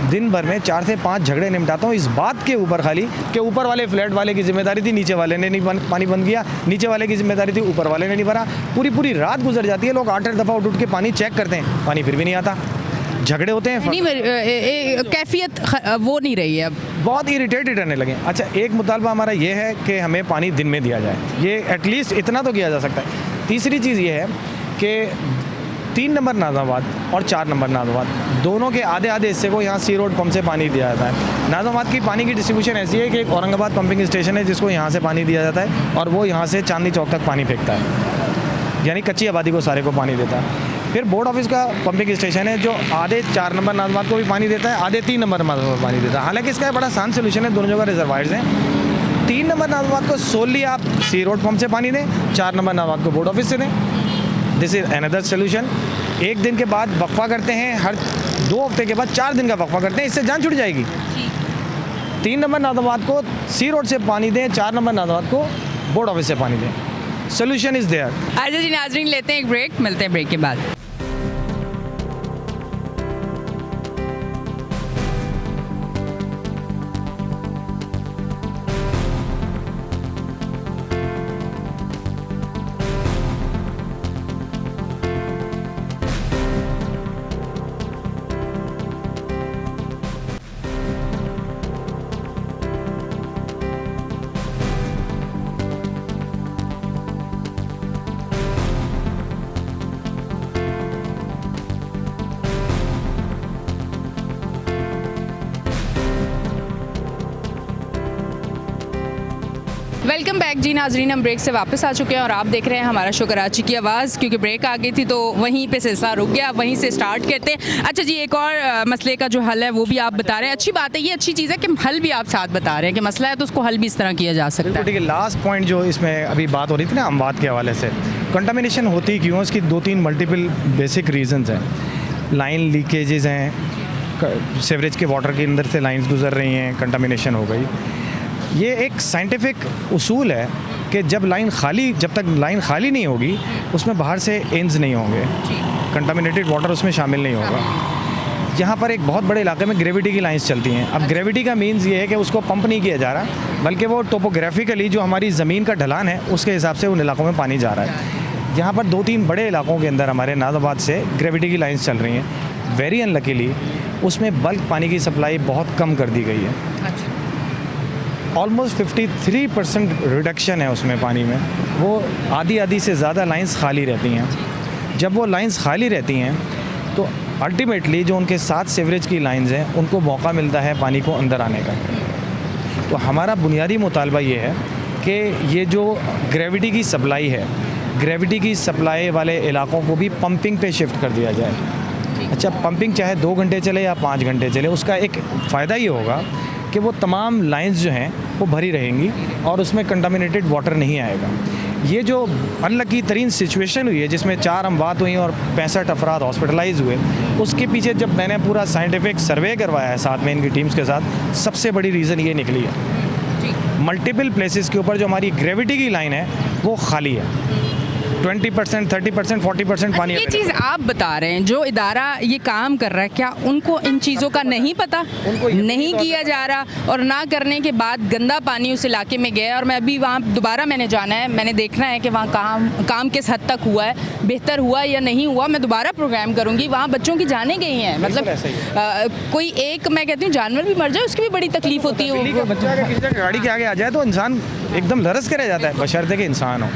दिन भर में 4 से 5 झगड़े निपटाता हूँ इस बात के ऊपर खाली कि ऊपर वाले फ्लैट वाले की जिम्मेदारी थी, नीचे वाले ने नहीं पानी बंद किया, नीचे वाले की जिम्मेदारी थी, ऊपर वाले ने नहीं भरा। पूरी रात गुजर जाती है, लोग 8 दफ़ा उठ के पानी चेक करते हैं, पानी फिर भी नहीं आता, झगड़े होते हैं, कैफियत वो नहीं रही है, अब बहुत इरिटेटेड रहने लगे। अच्छा, एक मुतालबा हमारा ये है कि हमें पानी दिन में दिया जाए, ये एटलीस्ट इतना तो किया जा सकता है। तीसरी चीज़ ये है कि 3 नंबर नाज़ाबाद और 4 नंबर नाज़ाबाद दोनों के आधे हिस्से को यहाँ सी रोड पंप से पानी दिया जाता है। नाज़ाबाद की पानी की डिस्ट्रीब्यूशन ऐसी है कि एक औरंगाबाद पंपिंग स्टेशन है जिसको यहाँ से पानी दिया जाता है और वो यहाँ से चांदनी चौक तक पानी फेंकता है, यानी कच्ची आबादी को सारे को पानी देता है। फिर बोर्ड ऑफिस का पंपिंग स्टेशन है जो आधे 4 नंबर नाज़ाबाद को भी पानी देता है, आधे 3 नंबर नाज़ाबाद को पानी देता है। हालांकि इसका बड़ा आसान सोल्यूशन है, दोनों जगह रिजर्वायर्स हैं। 3 नंबर नाज़ाबाद को सोली आप सी रोड पंप से पानी दें, 4 नंबर नाज़ाबाद को बोर्ड ऑफिस से दें। This is another solution. 1 दिन के बाद वक्फा करते हैं, हर 2 हफ्ते के बाद 4 दिन का वक्फा करते हैं, इससे जान छुट जाएगी। 3 नंबर नाज़ाबाद को सी रोड से पानी दें, 4 नंबर नाज़ाबाद को बोर्ड ऑफिस से पानी दें। Solution is there. अच्छा जी नाजरीन, लेते हैं एक ब्रेक, मिलते हैं ब्रेक के बाद। वेलकम बैक जी नाजरीन, हम ब्रेक से वापस आ चुके हैं और आप देख रहे हैं हमारा शो कराची की आवाज़। क्योंकि ब्रेक आ गई थी तो वहीं पे सिलसिला रुक गया, वहीं से स्टार्ट करते हैं। अच्छा जी, एक और मसले का जो हल है वो भी आप बता रहे हैं, अच्छी बात है, ये अच्छी चीज़ है कि हल भी आप साथ बता रहे हैं कि मसला है तो उसको हल भी इस तरह किया जा सकता है। ठीक है, लास्ट पॉइंट जो इसमें अभी बात हो रही थी ना अमवात के हवाले से, कंटामिनेशन होती क्यों, इसकी 2-3 मल्टीपल बेसिक रीजंस हैं। लाइन लीकेजेस हैं, सीवरेज के वाटर के अंदर से लाइंस गुजर रही हैं, कंटामिनेशन हो गई। ये एक साइंटिफिक उसूल है कि जब तक लाइन खाली नहीं होगी उसमें बाहर से एंड्स नहीं होंगे, कंटामिनेटेड वाटर उसमें शामिल नहीं होगा। यहाँ पर एक बहुत बड़े इलाके में ग्रेविटी की लाइंस चलती हैं। अब ग्रेविटी का मीन्स ये है कि उसको पंप नहीं किया जा रहा, बल्कि वो टोपोग्राफिकली जो हमारी ज़मीन का ढलान है उसके हिसाब से उन इलाकों में पानी जा रहा है। यहाँ पर 2-3 बड़े इलाकों के अंदर हमारे नाज़ाबाद से ग्रेविटी की लाइंस चल रही हैं। वेरी अनलकीली उसमें बल्क पानी की सप्लाई बहुत कम कर दी गई है। ऑलमोस्ट 53% रिडक्शन है उसमें पानी में। वो आधी से ज़्यादा लाइंस खाली रहती हैं। जब वो लाइंस खाली रहती हैं तो अल्टीमेटली जो उनके साथ सीवरेज की लाइंस हैं उनको मौका मिलता है पानी को अंदर आने का। तो हमारा बुनियादी मुतालबा ये है कि ये जो ग्रेविटी की सप्लाई है, ग्रेविटी की सप्लाई वाले इलाकों को भी पंपिंग पे शिफ्ट कर दिया जाए। अच्छा, पंपिंग चाहे 2 घंटे चले या 5 घंटे चले, उसका एक फ़ायदा ये होगा कि वो तमाम लाइंस जो हैं वो भरी रहेंगी और उसमें कंटामिनेटेड वाटर नहीं आएगा। ये जो अनलकी तरीन सिचुएशन हुई है जिसमें 4 अमवात हुई और 65 अफराद हॉस्पिटलाइज हुए, उसके पीछे जब मैंने पूरा साइंटिफिक सर्वे करवाया है साथ में इनकी टीम्स के साथ, सबसे बड़ी रीज़न ये निकली है। मल्टीपल प्लेसेस के ऊपर जो हमारी ग्रेविटी की लाइन है वो खाली है। 20%, 30%, 40% पानी। ये चीज़ आप बता रहे हैं, जो इदारा ये काम कर रहा है, क्या उनको इन चीज़ों का नहीं पता, नहीं किया जा रहा, और ना करने के बाद गंदा पानी उस इलाके में गया? और मैं अभी वहाँ दोबारा मैंने जाना है, मैंने देखना है कि वहाँ काम किस हद तक हुआ है, बेहतर हुआ या नहीं हुआ। मैं दोबारा प्रोग्राम करूँगी। वहाँ बच्चों की जाने गई हैं, मतलब कोई एक, मैं कहती हूँ, जानवर भी मर जाए उसकी भी बड़ी तकलीफ होती है। बच्चा अगर किसी गाड़ी के आगे आ जाए तो इंसान एकदम लरस के रह जाता है, बशर्ते कि इंसान हो।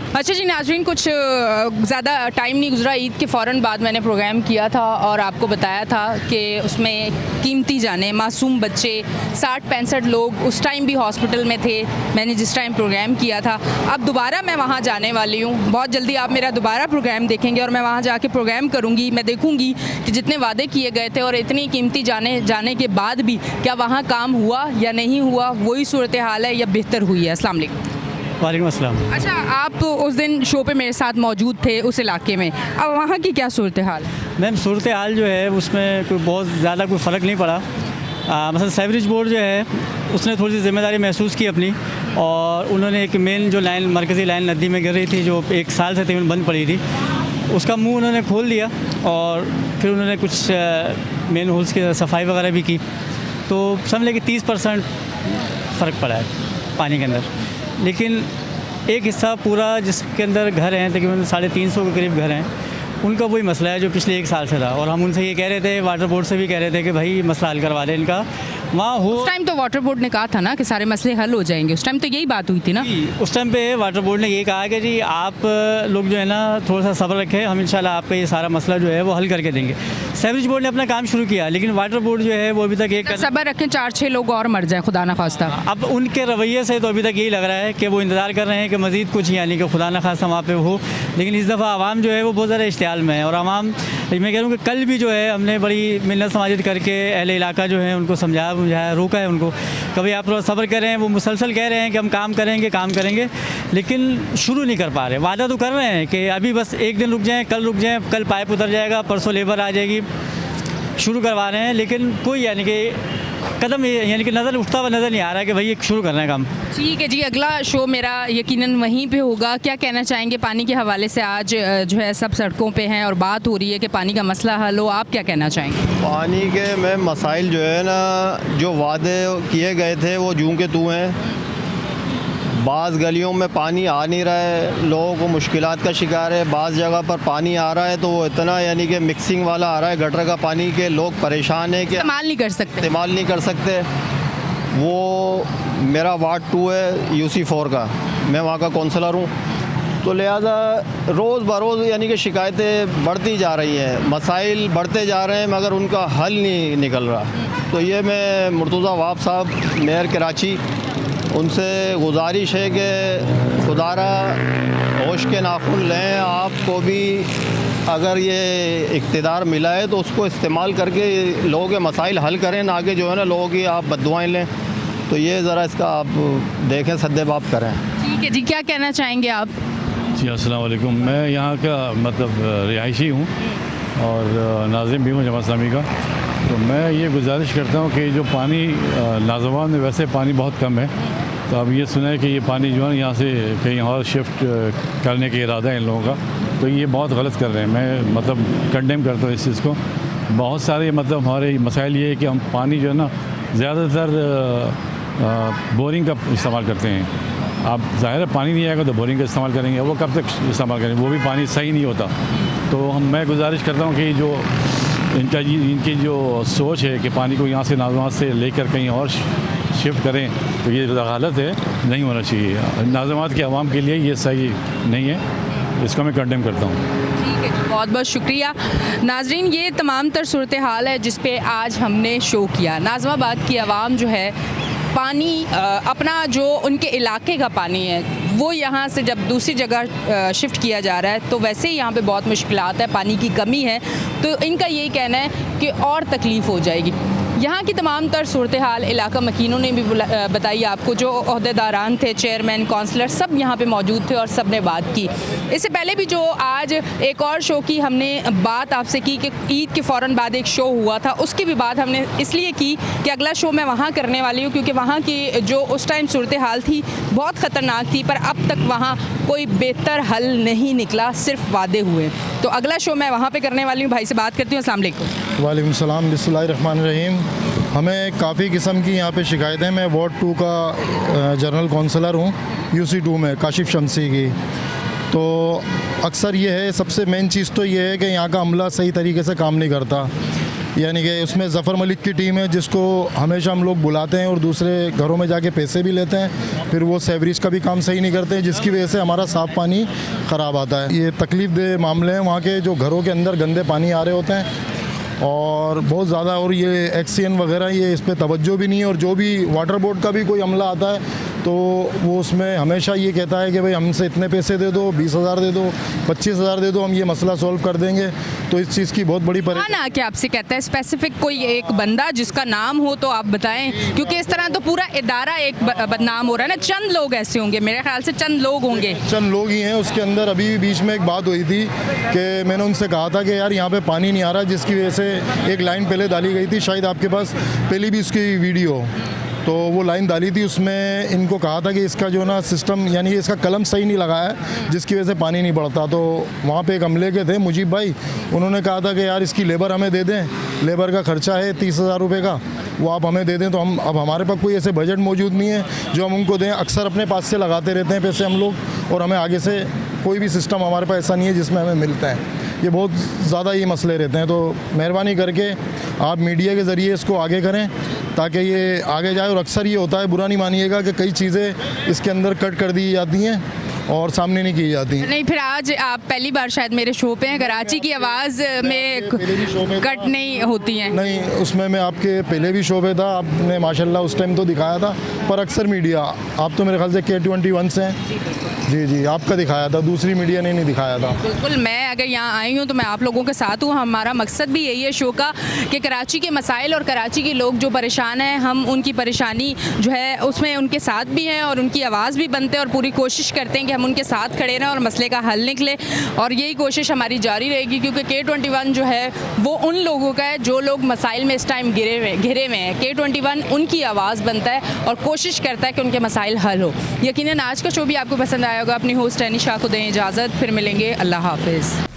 अच्छा जी नाज़रीन, कुछ ज़्यादा टाइम नहीं गुजरा, ईद के फ़ौरन बाद मैंने प्रोग्राम किया था और आपको बताया था कि उसमें कीमती जाने, मासूम बच्चे, 60-65 लोग उस टाइम भी हॉस्पिटल में थे, मैंने जिस टाइम प्रोग्राम किया था। अब दोबारा मैं वहाँ जाने वाली हूँ, बहुत जल्दी आप मेरा दोबारा प्रोग्राम देखेंगे और मैं वहाँ जाके प्रोग्राम करूँगी। मैं देखूँगी कि जितने वादे किए गए थे और इतनी कीमती जाने के बाद भी क्या वहाँ काम हुआ या नहीं हुआ, वही सूरत हाल है या बेहतर हुई है। अस्सलाम वालेकुम। वालेकुम अस्सलाम। अच्छा, आप उस दिन शो पे मेरे साथ मौजूद थे उस इलाके में, अब वहाँ की क्या सूरत हाल? मैम, सूरत हाल जो है उसमें कोई बहुत ज़्यादा कोई फ़र्क नहीं पड़ा। मतलब सीवरेज बोर्ड जो है उसने थोड़ी सी ज़िम्मेदारी महसूस की अपनी, और उन्होंने एक मेन जो लाइन, मरकज़ी लाइन नदी में गिर रही थी जो 1 साल से तकरीबन बंद पड़ी थी, उसका मुँह उन्होंने खोल दिया और फिर उन्होंने कुछ मेन होल्स की सफाई वगैरह भी की। तो समझ लें कि 30% फ़र्क पड़ा है पानी के अंदर। लेकिन एक हिस्सा पूरा जिसके अंदर घर हैं, तकरीबन 350 के करीब घर हैं, उनका वही मसला है जो पिछले 1 साल से था। और हम उनसे ये कह रहे थे, वाटर बोर्ड से भी कह रहे थे कि भाई मसला हल करवा दें इनका। वहाँ हो उस टाइम तो वाटर बोर्ड ने कहा था ना कि सारे मसले हल हो जाएंगे, उस टाइम तो यही बात हुई थी ना? उस टाइम पे वाटर बोर्ड ने ये कहा कि जी आप लोग जो है ना थोड़ा सा सब्र रखें, हम इंशाल्लाह आपका ये सारा मसला जो है वो हल करके देंगे। सीवरेज बोर्ड ने अपना काम शुरू किया, लेकिन वाटर बोर्ड जो है वो अभी तक एक सब्र रखें, 4-6 लोग और मर जाए खुदा ना खास्ता। अब उनके रवैये से तो अभी तक यही लग रहा है कि वो इंतज़ार कर रहे हैं कि मज़ीद कुछ, यानी कि खुदा ना खास्ता वहाँ पे हो। लेकिन इस दफ़ा आवाम जो है वो बहुत ज़्यादा इश्तियाल में है, और आवाम, मैं कह रहा हूँ कि कल भी जो है हमने बड़ी मिन्नत समाजित करके अहले इलाका जो है उनको समझाया, रोका है उनको, कभी आप थोड़ा सब्र करें। वो मुसलसल कह रहे हैं कि हम काम करेंगे, लेकिन शुरू नहीं कर पा रहे। वादा तो कर रहे हैं कि अभी बस 1 दिन रुक जाएँ, कल पाइप उतर जाएगा, परसों लेबर आ जाएगी, शुरू करवा रहे हैं, लेकिन कोई यानी कि कदम, यानी कि नज़र उठता हुआ नज़र नहीं आ रहा है कि भाई ये शुरू करना है काम। ठीक है जी, अगला शो मेरा यकीनन वहीं पे होगा। क्या कहना चाहेंगे पानी के हवाले से? आज जो है सब सड़कों पे हैं और बात हो रही है कि पानी का मसला हल हो, आप क्या कहना चाहेंगे? पानी के में मसाइल जो है ना, जो वादे किए गए थे वो जूं के तू हैं। बाज़ गलियों में पानी आ नहीं रहा है, लोगों को मुश्किलात का शिकार है। बाज़ जगह पर पानी आ रहा है तो वो इतना, यानी कि मिक्सिंग वाला आ रहा है गटर का पानी, के लोग परेशान हैं कि इस्तेमाल नहीं कर सकते। वो मेरा वार्ड 2 है UC4 का, मैं वहाँ का काउंसलर हूँ, तो लिहाजा रोज़ बरोज़ यानी कि शिकायतें बढ़ती जा रही हैं, मसाइल बढ़ते जा रहे हैं, मगर उनका हल नहीं निकल रहा। तो ये मैं मुर्तज़ा वाब साहब, मेयर कराची, उनसे गुजारिश है कि खुदारा होश के नाखून लें। आपको भी अगर ये इक़्तिदार मिला है तो उसको इस्तेमाल करके लोगों के मसाइल हल करें, ना कि जो है ना लोगों की आप बद्दुआएं लें। तो ये ज़रा इसका आप देखें, सद्देबाब करें। ठीक है जी, क्या कहना चाहेंगे आप? जी अस्सलाम वालेकुम। मैं यहाँ का मतलब रिहायशी हूँ और नाज़िम भी हूँ जमात इस्लामी का। तो मैं ये गुजारिश करता हूँ कि जो पानी नाज़वान में वैसे पानी बहुत कम है, तो अब ये सुना है कि ये पानी जो है यहाँ से कहीं और शिफ्ट करने का इरादा है इन लोगों का, तो ये बहुत गलत कर रहे हैं। मैं मतलब कंडेम करता हूँ इस चीज़ को। बहुत सारे मतलब हमारे मसाइल ये है कि हम पानी जो है ना ज़्यादातर बोरिंग का इस्तेमाल करते हैं। आप ज़ाहिर है पानी नहीं आएगा तो बोरिंग का इस्तेमाल करेंगे, वो कब तक इस्तेमाल करेंगे, वो भी पानी सही नहीं होता। तो मैं गुजारिश करता हूँ कि जो इनकी जो सोच है कि पानी को यहाँ से नाज़वान से लेकर कहीं और शिफ्ट करें तो ये गलत है, नहीं होना चाहिए। नाज़मात के अवाम के लिए ये सही नहीं है, इसको मैं कंडेम करता हूँ। ठीक है, बहुत बहुत शुक्रिया। नाजरीन, ये तमाम तर सूरत हाल है जिस पे आज हमने शो किया। नाज़माबाद की आवाम जो है पानी अपना जो उनके इलाके का पानी है वो यहाँ से जब दूसरी जगह शिफ्ट किया जा रहा है तो वैसे ही यहाँ पे बहुत मुश्किलात है, पानी की कमी है, तो इनका यही कहना है कि और तकलीफ़ हो जाएगी। यहाँ की तमाम तर सूरत हाल इलाका मकीनों ने भी बताई आपको, जो अहदेदारान थे, चेयरमैन, काउंसलर, सब यहाँ पे मौजूद थे और सब ने बात की। इससे पहले भी जो आज एक और शो की हमने बात आपसे की कि ईद के फ़ौरन बाद एक शो हुआ था, उसकी भी बात हमने इसलिए की कि अगला शो मैं वहाँ करने वाली हूँ क्योंकि वहाँ की जो उस टाइम सूरत हाल थी बहुत ख़तरनाक थी, पर अब तक वहाँ कोई बेहतर हल नहीं निकला, सिर्फ वादे हुए। तो अगला शो मैं वहाँ पर करने वाली हूँ। भाई से बात करती हूँ। अस्सलाम वालेकुम। वालेकुम सलाम, बिस्मिल्लाहिर्रहमानिर्रहीम। हमें काफ़ी किस्म की यहाँ पे शिकायतें, मैं वार्ड 2 का जनरल काउंसलर हूँ, UC 2 में, काशिफ शमसी की। तो अक्सर ये है, सबसे मेन चीज़ तो ये है कि यहाँ का अमला सही तरीके से काम नहीं करता। यानी कि उसमें ज़फ़र मलिक की टीम है जिसको हमेशा हम लोग बुलाते हैं और दूसरे घरों में जाके पैसे भी लेते हैं, फिर वो सेवरेज का भी काम सही नहीं करते, जिसकी वजह से हमारा साफ़ पानी ख़राब आता है। ये तकलीफ़ दे मामले हैं, वहाँ के जो घरों के अंदर गंदे पानी आ रहे होते हैं और बहुत ज़्यादा, और ये एक्सीएन वगैरह ये इस पर तवज्जो भी नहीं है। और जो भी वाटर बोर्ड का भी कोई अमला आता है तो वो उसमें हमेशा ये कहता है कि भाई हमसे इतने पैसे दे दो, 20,000 दे दो, 25,000 दे दो, हम ये मसला सॉल्व कर देंगे। तो इस चीज़ की बहुत बड़ी परेशानी। ना क्या आपसे कहता है स्पेसिफिक कोई एक बंदा जिसका नाम हो तो आप बताएं, क्योंकि इस तरह तो पूरा इदारा एक बदनाम हो रहा है ना। चंद लोग ऐसे होंगे, मेरे ख्याल से चंद लोग होंगे, चंद लोग ही हैं। उसके अंदर अभी बीच में एक बात हुई थी कि मैंने उनसे कहा था कि यार यहाँ पे पानी नहीं आ रहा, जिसकी वजह से एक लाइन पहले डाली गई थी, शायद आपके पास पहले भी उसकी वीडियो, तो वो लाइन डाली थी, उसमें इनको कहा था कि इसका जो ना सिस्टम, यानी इसका कलम सही नहीं लगा है, जिसकी वजह से पानी नहीं बढ़ता। तो वहाँ पे एक अमले के थे मुजीब भाई, उन्होंने कहा था कि यार इसकी लेबर हमें दे दें, लेबर का खर्चा है 30,000 रुपये का, वो आप हमें दे दें। तो हम, अब हमारे पास कोई ऐसे बजट मौजूद नहीं है जो हम उनको दें। अक्सर अपने पास से लगाते रहते हैं पैसे हम लोग, और हमें आगे से कोई भी सिस्टम हमारे पास ऐसा नहीं है जिसमें हमें मिलता है। ये बहुत ज़्यादा ये मसले रहते हैं। तो मेहरबानी करके आप मीडिया के ज़रिए इसको आगे करें ताकि ये आगे जाए। और अक्सर ये होता है, बुरा नहीं मानिएगा, कि कई चीज़ें इसके अंदर कट कर दी जाती हैं और सामने नहीं की जाती। नहीं, फिर आज आप पहली बार शायद मेरे शो पे हैं। कराची की आवाज़ में कट नहीं होती हैं। नहीं, उसमें मैं आपके पहले भी शो पे था, आपने माशाल्लाह उस टाइम तो दिखाया था, पर अक्सर मीडिया, आप तो मेरे ख्याल से K21 से हैं। जी जी, आपका दिखाया था, दूसरी मीडिया ने नहीं दिखाया था। बिल्कुल, मैं अगर यहाँ आई हूँ तो मैं आप लोगों के साथ हूँ। हमारा मकसद भी यही है शो का कि कराची के मसाइल और कराची के लोग जो परेशान हैं, हम उनकी परेशानी जो है उसमें उनके साथ भी हैं और उनकी आवाज़ भी बनते हैं और पूरी कोशिश करते हैं कि हम उनके साथ खड़े रहें और मसले का हल निकले। और यही कोशिश हमारी जारी रहेगी, क्योंकि K21 जो है वो उन लोगों का है जो लोग मसाइल में इस टाइम घिरे हुए हैं। K21 उनकी आवाज़ बनता है और कोशिश करता है कि उनके मसाइल हल हो। यकीनन आज का शो भी आपको पसंद आया होगा। अपनी होस्ट एनिशा को दें इजाज़त, फिर मिलेंगे। अल्लाह हाफिज़।